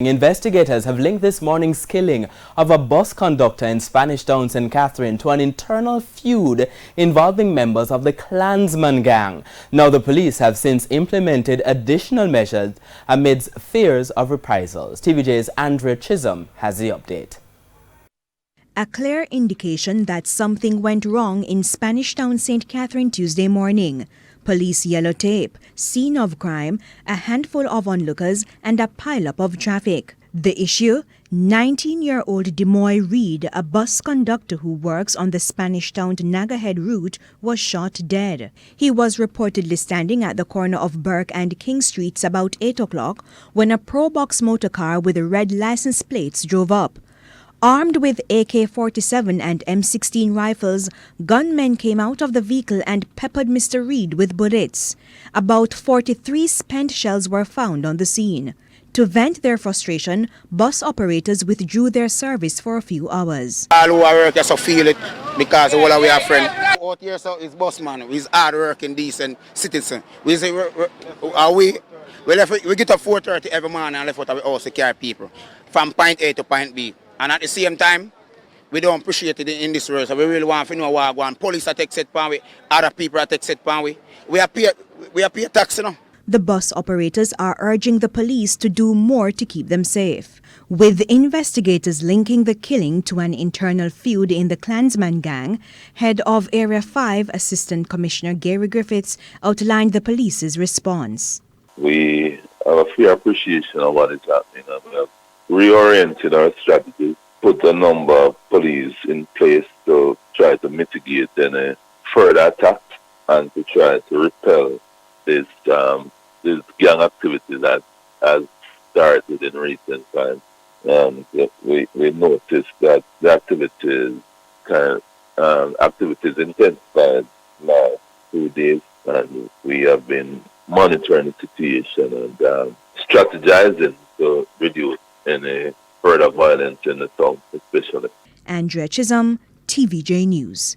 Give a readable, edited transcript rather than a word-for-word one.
Investigators have linked this morning's killing of a bus conductor in Spanish Town, St. Catherine, to an internal feud involving members of the Klansman gang. Now, the police have since implemented additional measures amidst fears of reprisals. TVJ's Andrea Chisholm has the update. A clear indication that something went wrong in Spanish Town, St. Catherine Tuesday morning. Police yellow tape, scene of crime, a handful of onlookers, and a pileup of traffic. The issue? 19-year-old Demoy Reed, a bus conductor who works on the Spanish Town to Nagahead route, was shot dead. He was reportedly standing at the corner of Burke and King Streets about 8 o'clock when a Probox motorcar with red license plates drove up. Armed with AK-47 and M16 rifles, gunmen came out of the vehicle and peppered Mr. Reed with bullets. About 43 spent shells were found on the scene. To vent their frustration, bus operators withdrew their service for a few hours. All who are working so feel it because all of we are friends. Out here so is busman, he's hard working, decent citizen. We say we get up 4:30 every morning and left out of the house to carry people from point A to point B. And at the same time, we don't appreciate it in this world. So we really want to know what going. Police are take set pan we, other people are take set pan we. We are pay tax, you know. The bus operators are urging the police to do more to keep them safe, with investigators linking the killing to an internal feud in the Klansman gang. Head of Area 5 Assistant Commissioner Gary Griffiths outlined the police's response. We have a fair appreciation of what is happening, and we have reoriented our strategy, put a number of police in place to try to mitigate any further attacks and to try to repel this gang activity that has started in recent times. We noticed that the activities intensified last 2 days, and we have been monitoring the situation and strategizing to reduce any further violence in the town, especially. Andrea Chisholm, TVJ News.